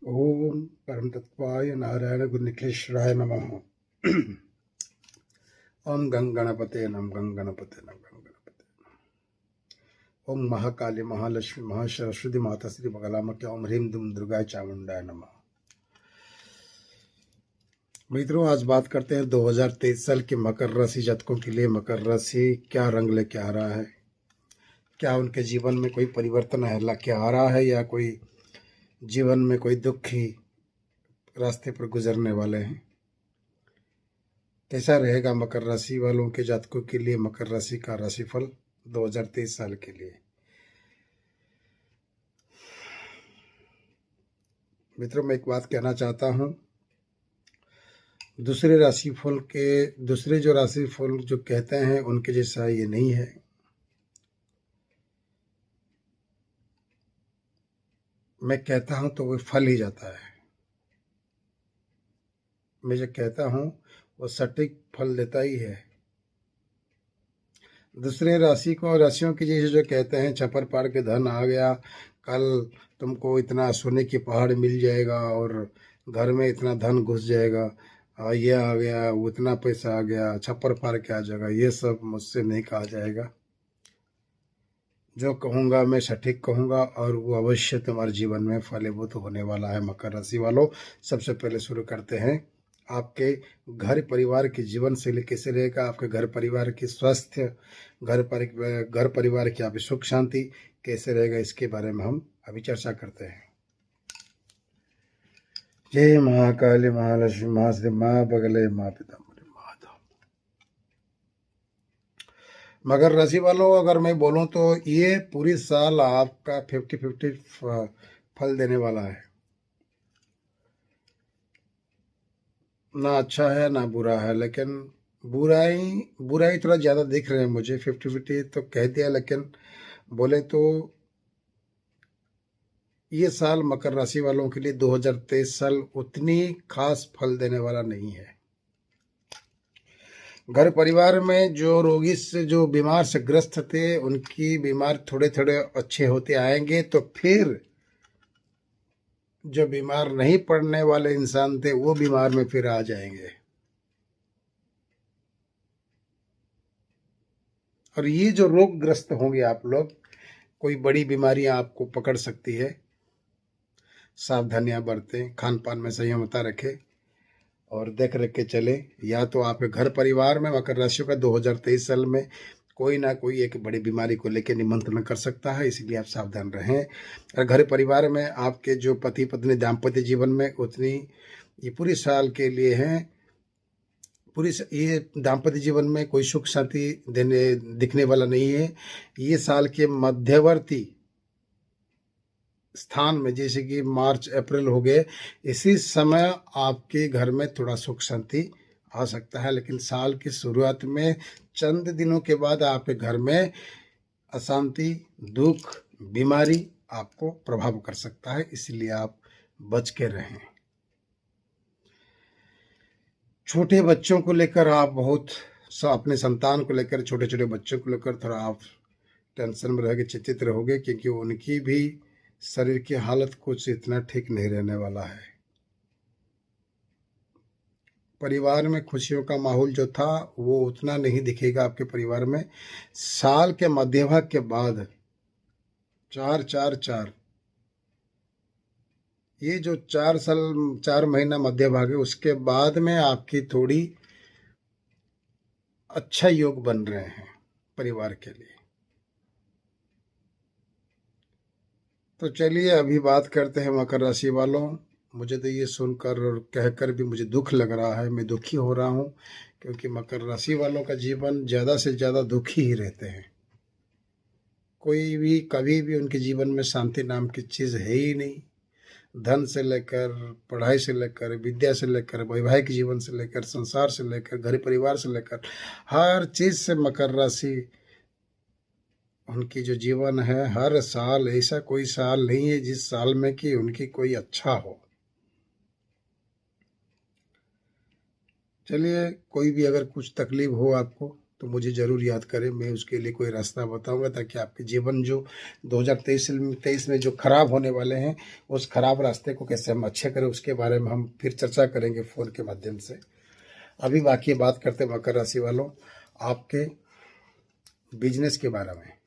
ओम परम तत्वाय नारायण गुरुनिखिलेश्वराय नमः। ओम गंग गणपते नम गंग गणपते नम गंग गणपते। ओम महाकाली महालक्ष्मी महासरस्वती माता श्री बगलामुखी ओम ह्रीम दुम दुर्गा चामुंडाय नमः। मित्रों, आज बात करते हैं 2023 साल के मकर राशि जातकों के लिए। मकर राशि क्या रंग लेके आ रहा है, क्या उनके जीवन में कोई परिवर्तन है लेके आ रहा है, या कोई जीवन में कोई दुखी रास्ते पर गुजरने वाले हैं। कैसा रहेगा मकर राशि वालों के जातकों के लिए मकर राशि का राशिफल 2023 साल के लिए। मित्रों, मैं एक बात कहना चाहता हूं, दूसरे जो राशिफल जो कहते हैं उनके जैसा ये नहीं है। मैं कहता हूं तो वो फल ही जाता है। मैं जो कहता हूं वो सटीक फल देता ही है। दूसरे राशियों की जैसे जो कहते हैं छप्पर पार के धन आ गया, कल तुमको इतना सोने की पहाड़ मिल जाएगा और घर में इतना धन घुस जाएगा, ये आ गया, उतना पैसा आ गया, छप्पर पार के आ जाएगा, ये सब मुझसे नहीं कहा जाएगा। जो कहूँगा मैं सटीक कहूँगा और वो अवश्य तुम्हारे जीवन में फलीभूत होने वाला है। मकर राशि वालों, सबसे पहले शुरू करते हैं आपके घर परिवार की जीवन शैली कैसे रहेगा, आपके घर परिवार की स्वास्थ्य, घर परिवार की आपकी सुख शांति कैसे रहेगा, इसके बारे में हम अभी चर्चा करते हैं। जय महाकाली महालक्ष्मी महाश्री माँ बगले माँ पिता माधव। मकर राशि वालों, अगर मैं बोलूं तो ये पूरी साल आपका 50-50 फल देने वाला है। ना अच्छा है ना बुरा है, लेकिन बुराई थोड़ा ज़्यादा दिख रहे हैं मुझे। 50-50 तो कह दिया, लेकिन बोले तो ये साल मकर राशि वालों के लिए 2023 साल उतनी खास फल देने वाला नहीं है। घर परिवार में जो बीमार से ग्रस्त थे, उनकी बीमार थोड़े थोड़े अच्छे होते आएंगे, तो फिर जो बीमार नहीं पड़ने वाले इंसान थे वो बीमार में फिर आ जाएंगे। और ये जो रोगग्रस्त होंगे आप लोग, कोई बड़ी बीमारियां आपको पकड़ सकती है। सावधानियां बरतें, खान पान में संयमता रखें और देख रख के चले। या तो आपके घर परिवार में मकर राशि का 2023 साल में कोई ना कोई एक बड़ी बीमारी को लेकर निमंत्रण कर सकता है, इसलिए आप सावधान रहें। और घर परिवार में आपके जो पति पत्नी दाम्पत्य जीवन में उतनी ये पूरी साल के लिए हैं, ये दाम्पत्य जीवन में कोई सुख शांति दिखने वाला नहीं है। ये साल के मध्यवर्ती स्थान में, जैसे कि मार्च अप्रैल हो गए, इसी समय आपके घर में थोड़ा सुख शांति आ सकता है। लेकिन साल की शुरुआत में चंद दिनों के बाद आपके घर में अशांति, दुख, बीमारी आपको प्रभाव कर सकता है, इसलिए आप बच के रहें। छोटे बच्चों को लेकर आप अपने संतान को लेकर, छोटे छोटे बच्चों को लेकर थोड़ा आप टेंशन में रहोगे, चिंतित रहोगे, क्योंकि उनकी भी शरीर की हालत कुछ इतना ठीक नहीं रहने वाला है। परिवार में खुशियों का माहौल जो था वो उतना नहीं दिखेगा आपके परिवार में। साल के मध्य भाग के बाद 4-4-4, ये जो 4 महीना मध्य भाग है, उसके बाद में आपकी थोड़ी अच्छा योग बन रहे हैं परिवार के लिए। तो चलिए अभी बात करते हैं मकर राशि वालों। मुझे तो ये सुनकर और कहकर भी मुझे दुख लग रहा है, मैं दुखी हो रहा हूँ, क्योंकि मकर राशि वालों का जीवन ज़्यादा से ज़्यादा दुखी ही रहते हैं। कोई भी कभी भी उनके जीवन में शांति नाम की चीज़ है ही नहीं। धन से लेकर, पढ़ाई से लेकर, विद्या से लेकर, वैवाहिक जीवन से लेकर, संसार से लेकर, घर परिवार से लेकर, हर चीज़ से मकर राशि उनकी जो जीवन है, हर साल ऐसा कोई साल नहीं है जिस साल में कि उनकी कोई अच्छा हो। चलिए, कोई भी अगर कुछ तकलीफ हो आपको तो मुझे ज़रूर याद करें, मैं उसके लिए कोई रास्ता बताऊंगा, ताकि आपके जीवन जो 2023 में जो खराब होने वाले हैं, उस खराब रास्ते को कैसे हम अच्छे करें, उसके बारे में हम फिर चर्चा करेंगे फ़ोन के माध्यम से। अभी बाकी बात करते हैं मकर राशि वालों, आपके बिजनेस के बारे में।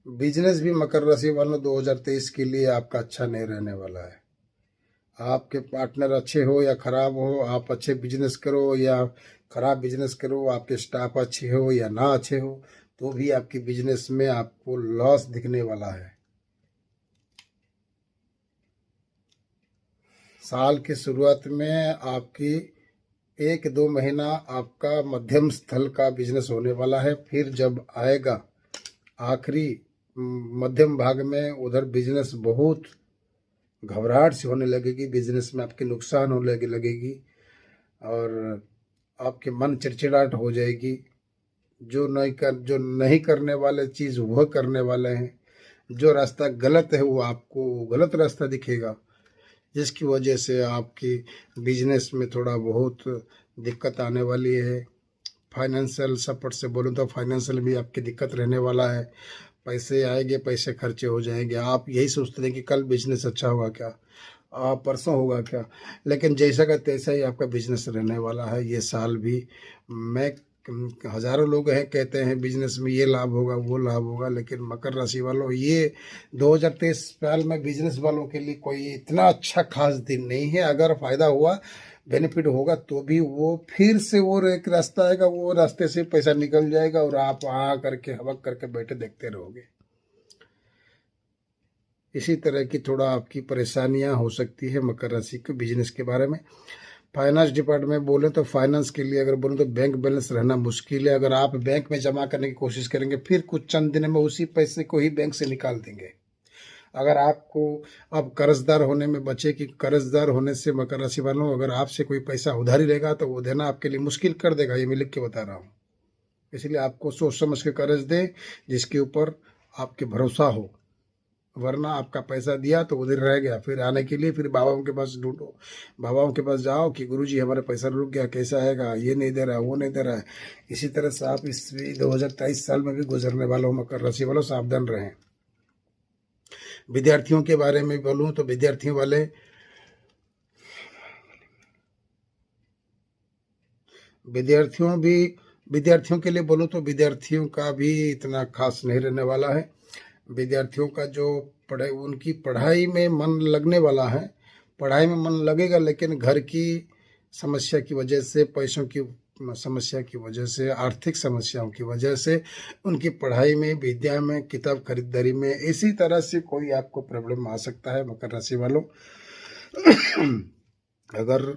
बिजनेस भी मकर राशि वालों 2023 के लिए आपका अच्छा नहीं रहने वाला है। आपके पार्टनर अच्छे हो या खराब हो, आप अच्छे बिजनेस करो या खराब बिजनेस करो, आपके स्टाफ अच्छे हो या ना अच्छे हो, तो भी आपकी बिजनेस में आपको लॉस दिखने वाला है। साल की शुरुआत में आपकी 1-2 महीना आपका मध्यम स्थल का बिजनेस होने वाला है। फिर जब आएगा आखिरी मध्यम भाग में, उधर बिजनेस बहुत घबराहट से होने लगेगी, बिजनेस में आपके नुकसान होने लगेगी और आपके मन चिड़चिड़ाहट हो जाएगी। जो नहीं करने वाले चीज़ वह करने वाले हैं। जो रास्ता गलत है वो आपको गलत रास्ता दिखेगा, जिसकी वजह से आपकी बिजनेस में थोड़ा बहुत दिक्कत आने वाली है। फाइनेंशियल सपोर्ट से बोलूँ तो फाइनेंशियल भी आपकी दिक्कत रहने वाला है। पैसे आएंगे, पैसे खर्चे हो जाएंगे। आप यही सोचते हैं कि कल बिजनेस अच्छा होगा क्या, परसों होगा क्या, लेकिन जैसा का तैसा ही आपका बिजनेस रहने वाला है ये साल भी। मैं हजारों लोग हैं कहते हैं बिजनेस में ये लाभ होगा वो लाभ होगा, लेकिन मकर राशि वालों ये 2023 साल में बिजनेस वालों के लिए कोई इतना अच्छा खास दिन नहीं है। अगर फायदा हुआ, बेनिफिट होगा, तो भी वो फिर से वो एक रास्ता आएगा, वो रास्ते से पैसा निकल जाएगा और आप आ करके हवक करके बैठे देखते रहोगे। इसी तरह की थोड़ा आपकी परेशानियां हो सकती है मकर राशि के बिजनेस के बारे में। फाइनेंस डिपार्टमेंट बोले तो फाइनेंस के लिए अगर बोले तो बैंक बैलेंस रहना मुश्किल है। अगर आप बैंक में जमा करने की कोशिश करेंगे, फिर कुछ चंद दिन में उसी पैसे को ही बैंक से निकाल देंगे। अगर आपको अब कर्जदार होने में बचे, कि कर्जदार होने से मकर राशि वालों, अगर आपसे कोई पैसा उधारी रहेगा तो वो देना आपके लिए मुश्किल कर देगा, ये मैं लिख के बता रहा हूँ। इसलिए आपको सोच समझ के कर्ज दे जिसके ऊपर आपके भरोसा हो, वरना आपका पैसा दिया तो उधर रह गया, फिर आने के लिए फिर बाबाओं के पास ढूंढो, बाबाओं के पास जाओ कि गुरुजी हमारा पैसा रुक गया, कैसा आएगा, ये नहीं दे रहा वो नहीं दे रहा है। इसी तरह से आप इस 2023 साल में भी गुजरने वाले हो मकर राशि वालों, सावधान रहें। विद्यार्थियों के बारे में बोलूँ तो विद्यार्थियों के लिए बोलूँ तो विद्यार्थियों का भी इतना खास नहीं रहने वाला है। विद्यार्थियों का जो उनकी पढ़ाई में मन लगने वाला है, पढ़ाई में मन लगेगा, लेकिन घर की समस्या की वजह से, पैसों की समस्या की वजह से, आर्थिक समस्याओं की वजह से उनकी पढ़ाई में, विद्या में, किताब खरीदारी में इसी तरह से कोई आपको प्रॉब्लम आ सकता है मकर राशि वालों। अगर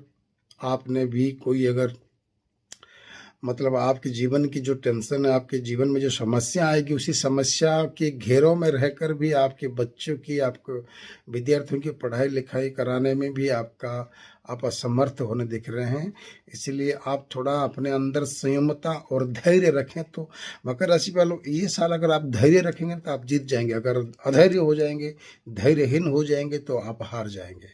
आपने भी कोई अगर मतलब आपके जीवन की जो टेंशन है, आपके जीवन में जो समस्या आएगी, उसी समस्या के घेरों में रहकर भी आपके बच्चों की, आपको विद्यार्थियों की पढ़ाई लिखाई कराने में भी आप असमर्थ होने दिख रहे हैं। इसलिए आप थोड़ा अपने अंदर संयमता और धैर्य रखें। तो मकर राशि वालों, ये साल अगर आप धैर्य रखेंगे तो आप जीत जाएंगे। अगर अधैर्य हो जाएंगे, धैर्यहीन हो जाएंगे, तो आप हार जाएंगे।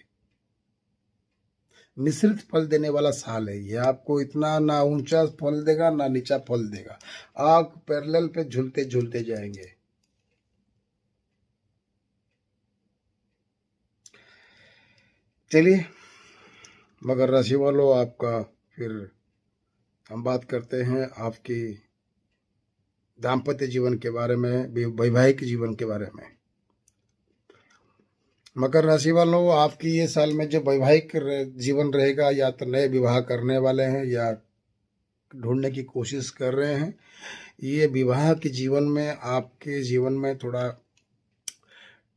मिश्रित फल देने वाला साल है ये। आपको इतना ना ऊंचा फल देगा ना नीचा फल देगा, आप पैरेलल पे झूलते झूलते जाएंगे। चलिए मकर राशि वालों, आपका फिर हम बात करते हैं आपकी दाम्पत्य जीवन के बारे में, वैवाहिक जीवन के बारे में। मकर राशि वालों, आपकी ये साल में जो वैवाहिक जीवन रहेगा, या तो नए विवाह करने वाले हैं या ढूंढने की कोशिश कर रहे हैं, ये विवाह के जीवन में आपके जीवन में थोड़ा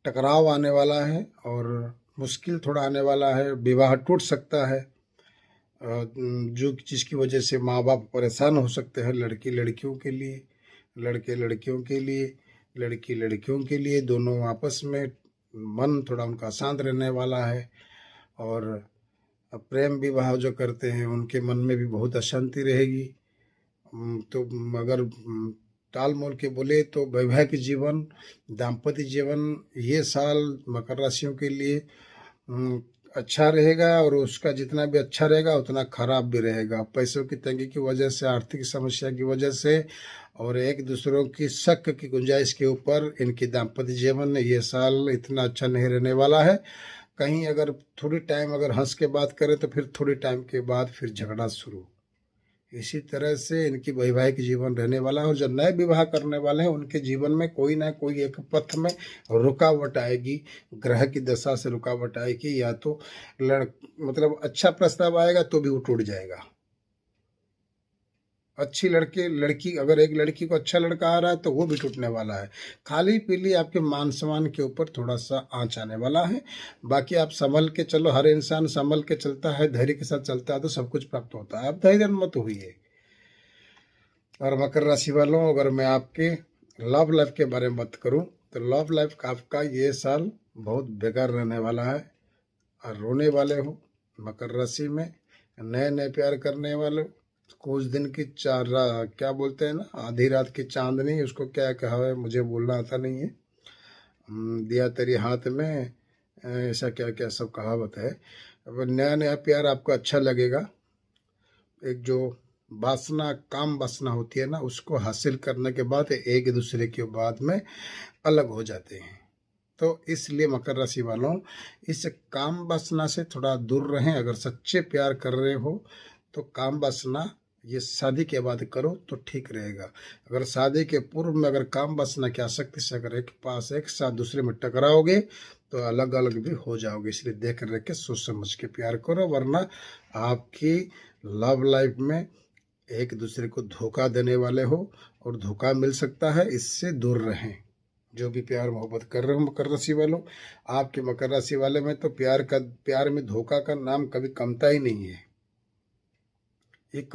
टकराव आने वाला है और मुश्किल थोड़ा आने वाला है। विवाह टूट सकता है, जो जिसकी वजह से माँ बाप परेशान हो सकते हैं। लड़की लड़कियों के लिए, लड़के लड़कियों के लिए, लड़की लड़कियों के लिए, दोनों आपस में मन थोड़ा उनका शांत रहने वाला है। और प्रेम विवाह जो करते हैं उनके मन में भी बहुत अशांति रहेगी। तो अगर टाल मोल के बोले तो वैवाहिक जीवन, दाम्पत्य जीवन ये साल मकर राशियों के लिए अच्छा रहेगा, और उसका जितना भी अच्छा रहेगा उतना खराब भी रहेगा। पैसों की तंगी की वजह से, आर्थिक समस्या की वजह से और एक दूसरों की शक की गुंजाइश के ऊपर इनकी दाम्पत्य जीवन में ये साल इतना अच्छा नहीं रहने वाला है। कहीं अगर थोड़ी टाइम अगर हंस के बात करें तो फिर थोड़ी टाइम के बाद फिर झगड़ा शुरू। इसी तरह से इनकी वैवाहिक जीवन रहने वाला है। और जो नए विवाह करने वाले हैं उनके जीवन में कोई ना कोई एक पथ में रुकावट आएगी, ग्रह की दशा से रुकावट आएगी, या तो मतलब अच्छा प्रस्ताव आएगा तो भी वो टूट जाएगा। अच्छी लड़की अगर एक लड़की को अच्छा लड़का आ रहा है तो वो भी टूटने वाला है। खाली पीली आपके मान सम्मान के ऊपर थोड़ा सा आंच आने वाला है। बाकी आप संभल के चलो, हर इंसान संभल के चलता है, धैर्य के साथ चलता है तो सब कुछ प्राप्त होता है। आप धैर्य मत होइए। और मकर राशि वालों, अगर मैं आपके लव लाइफ के बारे में बात करूं तो लव लाइफ का आपका ये साल बहुत बेकार रहने वाला है। और रोने वाले हो मकर राशि में, नए नए प्यार करने वाले, कुछ दिन की क्या बोलते हैं ना, आधी रात की चांदनी, उसको क्या कहा है मुझे बोलना आता नहीं है, दिया तेरे हाथ में, ऐसा क्या क्या सब कहावत है। अब नया नया प्यार आपको अच्छा लगेगा। एक जो वासना, काम वासना होती है ना, उसको हासिल करने के बाद एक दूसरे के बाद में अलग हो जाते हैं। तो इसलिए मकर राशि वालों, इस काम वासना से थोड़ा दूर रहें। अगर सच्चे प्यार कर रहे हो तो काम वासना ये शादी के बाद करो तो ठीक रहेगा। अगर शादी के पूर्व में अगर काम वासना की आसक्ति से अगर एक साथ दूसरे में टकराओगे तो अलग अलग भी हो जाओगे। इसलिए देख रख के सोच समझ के प्यार करो, वरना आपकी लव लाइफ में एक दूसरे को धोखा देने वाले हो और धोखा मिल सकता है। इससे दूर रहें। जो भी प्यार मोहब्बत कर रहे हो मकर राशि वालों, आपके मकर राशि वाले में तो प्यार में धोखा का नाम कभी कमता ही नहीं है। एक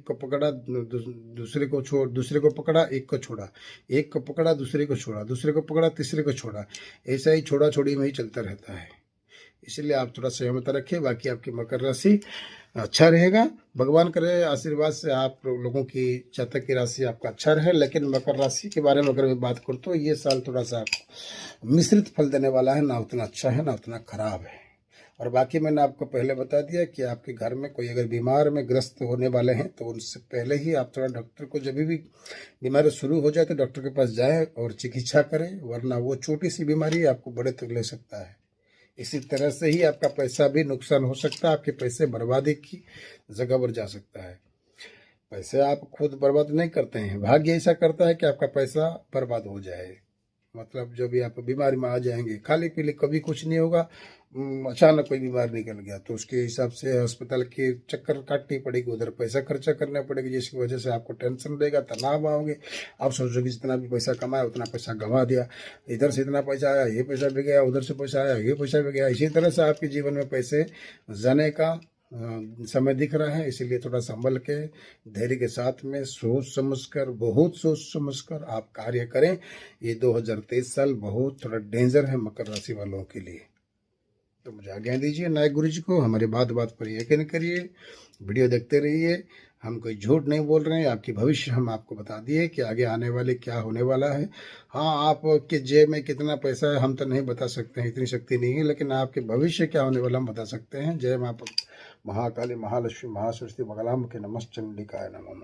को पकड़ा दूसरे को छोड़, दूसरे को पकड़ा एक को छोड़ा, एक को पकड़ा दूसरे को छोड़ा, दूसरे को पकड़ा तीसरे को छोड़ा, ऐसा ही छोड़ा छोड़ी में ही चलता रहता है। इसलिए आप थोड़ा संयमता रखें। बाकी आपकी मकर राशि अच्छा रहेगा। भगवान करे आशीर्वाद से आप लोगों की जातक की राशि आपका अच्छा रहे। लेकिन मकर राशि के बारे में अगर मैं बात करूँ तो ये साल थोड़ा सा आपको मिश्रित फल देने वाला है, ना उतना अच्छा है ना उतना खराब है। और बाकी मैंने आपको पहले बता दिया कि आपके घर में कोई अगर बीमार में ग्रस्त होने वाले हैं तो उनसे पहले ही आप थोड़ा डॉक्टर को, जब भी बीमारी शुरू हो जाए तो डॉक्टर के पास जाएं और चिकित्सा करें, वरना वो छोटी सी बीमारी आपको बड़े तक ले सकता है। इसी तरह से ही आपका पैसा भी नुकसान हो सकता है, आपके पैसे बर्बादी की जगह पर जा सकता है। पैसे आप खुद बर्बाद नहीं करते हैं, भाग्य ऐसा करता है कि आपका पैसा बर्बाद हो जाए। मतलब जब भी आप बीमारी में आ जाएंगे, खाली पीले कभी कुछ नहीं होगा, अचानक कोई बीमार निकल गया तो उसके हिसाब से अस्पताल के चक्कर काटनी पड़ेगी, उधर पैसा खर्चा करना पड़ेगा, जिसकी वजह से आपको टेंशन रहेगा, तनाव आओगे। आप सोचोगे जितना भी पैसा कमाया उतना पैसा गंवा दिया, इधर से इतना पैसा आया ये पैसा भी गया, उधर से पैसा आया ये पैसा भी गया। इसी तरह से आपके जीवन में पैसे जाने का समय दिख रहा है। इसीलिए थोड़ा संभल के धैर्य के साथ में सोच समझकर, बहुत सोच समझकर आप कार्य करें। ये 2023 साल बहुत थोड़ा डेंजर है मकर राशि वालों के लिए। तो मुझे आज्ञा दीजिए नए गुरु जी को, हमारी बात पर यकीन करिए, वीडियो देखते रहिए। हम कोई झूठ नहीं बोल रहे हैं, आपकी भविष्य हम आपको बता दिए कि आगे आने वाले क्या होने वाला है। हाँ, आपके जेब में कितना पैसा है हम तो नहीं बता सकते हैं, इतनी शक्ति नहीं है, लेकिन आपके भविष्य क्या होने वाला हम बता सकते हैं। जय मां महाकाली, महालक्ष्मी, महासरस्वती, बगलामुखी, नमश्चंडिकाय नमो।